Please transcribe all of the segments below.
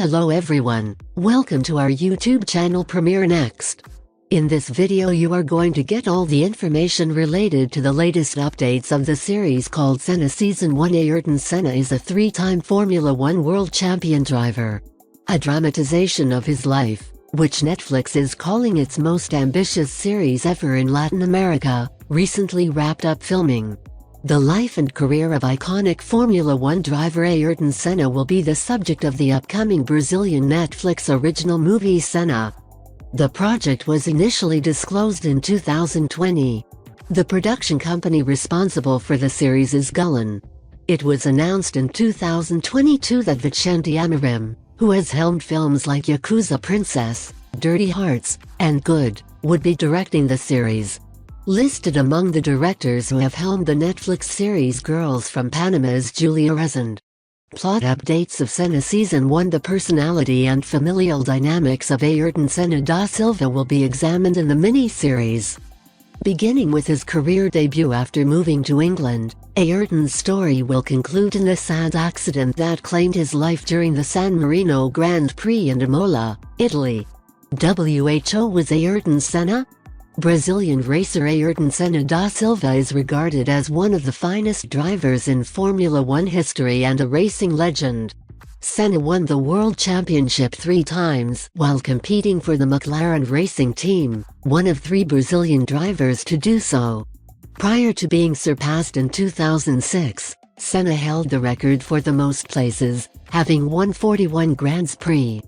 Hello everyone, welcome to our YouTube channel Premiere Next. In this video you are going to get all the information related to the latest updates of the series called Senna Season 1. Ayrton Senna is a three-time Formula 1 world champion driver. A dramatization of his life, which Netflix is calling its most ambitious series ever in Latin America, recently wrapped up filming. The life and career of iconic Formula 1 driver Ayrton Senna will be the subject of the upcoming Brazilian Netflix original movie Senna. The project was initially disclosed in 2020. The production company responsible for the series is Gullen. It was announced in 2022 that Vicente Amorim, who has helmed films like Yakuza Princess, Dirty Hearts, and Good, would be directing the series. Listed among the directors who have helmed the Netflix series Girls from Panama is Julia Rezende. Plot updates of Senna Season 1. The personality and familial dynamics of Ayrton Senna da Silva will be examined in the mini-series. Beginning with his career debut after moving to England, Ayrton's story will conclude in the sad accident that claimed his life during the San Marino Grand Prix in Imola, Italy. Who was Ayrton Senna? Brazilian racer Ayrton Senna da Silva is regarded as one of the finest drivers in Formula 1 history and a racing legend. Senna won the World Championship 3 times while competing for the McLaren racing team, one of 3 Brazilian drivers to do so. Prior to being surpassed in 2006, Senna held the record for the most places, having won 41 Grands Prix.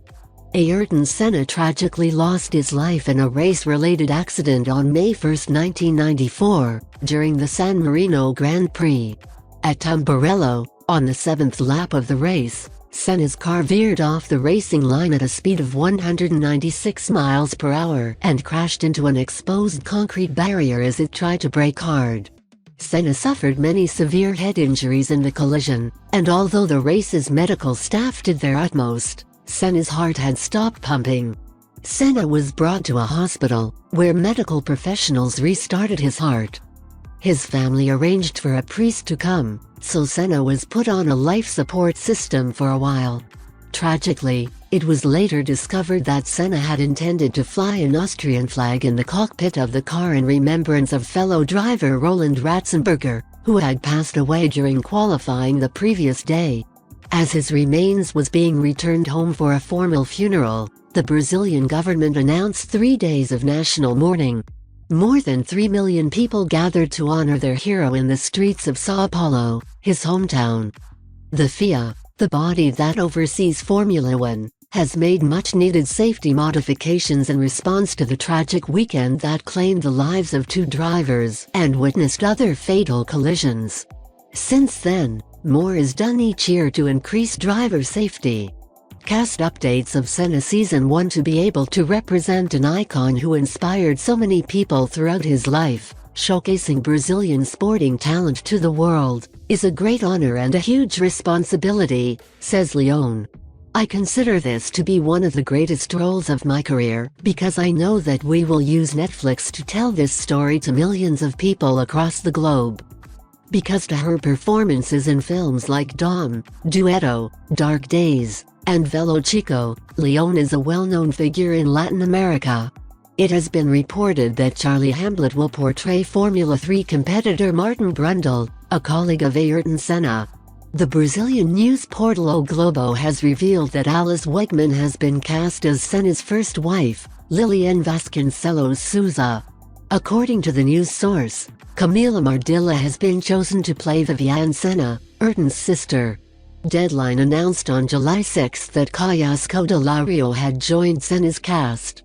Ayrton Senna tragically lost his life in a race-related accident on May 1, 1994, during the San Marino Grand Prix. At Tamburello, on the 7th lap of the race, Senna's car veered off the racing line at a speed of 196 miles per hour and crashed into an exposed concrete barrier as it tried to brake hard. Senna suffered many severe head injuries in the collision, and although the race's medical staff did their utmost, Senna's heart had stopped pumping. Senna was brought to a hospital, where medical professionals restarted his heart. His family arranged for a priest to come, so Senna was put on a life support system for a while. Tragically, it was later discovered that Senna had intended to fly an Austrian flag in the cockpit of the car in remembrance of fellow driver Roland Ratzenberger, who had passed away during qualifying the previous day. As his remains was being returned home for a formal funeral, the Brazilian government announced 3 days of national mourning. More than 3 million people gathered to honor their hero in the streets of São Paulo, his hometown. The FIA, the body that oversees Formula 1, has made much-needed safety modifications in response to the tragic weekend that claimed the lives of 2 drivers and witnessed other fatal collisions. Since then, more is done each year to increase driver safety. Cast updates of Senna Season 1. To be able to represent an icon who inspired so many people throughout his life, showcasing Brazilian sporting talent to the world, is a great honor and a huge responsibility, says Leone. I consider this to be one of the greatest roles of my career, because I know that we will use Netflix to tell this story to millions of people across the globe. Because to her performances in films like Dom, Duetto, Dark Days, and Velo Chico, Leone is a well-known figure in Latin America. It has been reported that Charlie Hamblett will portray Formula 3 competitor Martin Brundle, a colleague of Ayrton Senna. The Brazilian news portal O Globo has revealed that Alice Wegman has been cast as Senna's first wife, Lilian Vasconcelos Souza. According to the news source, Camila Mardilla has been chosen to play Viviane Senna, Ayrton's sister. Deadline announced on July 6 that Caia Scodelario had joined Senna's cast.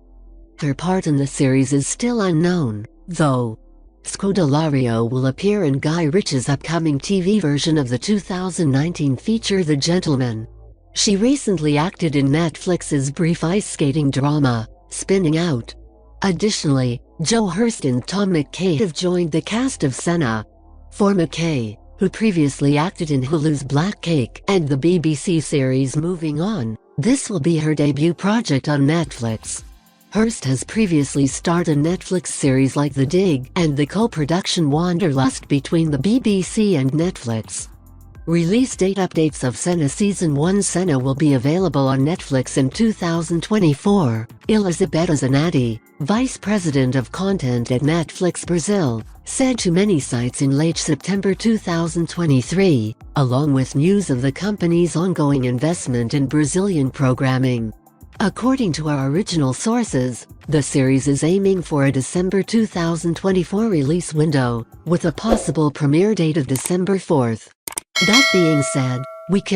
Her part in the series is still unknown, though. Scodelario will appear in Guy Ritchie's upcoming TV version of the 2019 feature The Gentleman. She recently acted in Netflix's brief ice skating drama, Spinning Out. Additionally, Joe Hurst and Tom McKay have joined the cast of Senna. For McKay, who previously acted in Hulu's Black Cake and the BBC series Moving On, this will be her debut project on Netflix. Hurst has previously starred in Netflix series like The Dig and the co-production Wanderlust between the BBC and Netflix. Release date updates of Senna Season 1. Senna will be available on Netflix in 2024, Elizabeth Zanatti, Vice President of Content at Netflix Brazil, said to many sites in late September 2023, along with news of the company's ongoing investment in Brazilian programming. According to our original sources, the series is aiming for a December 2024 release window, with a possible premiere date of December 4th. That being said, we can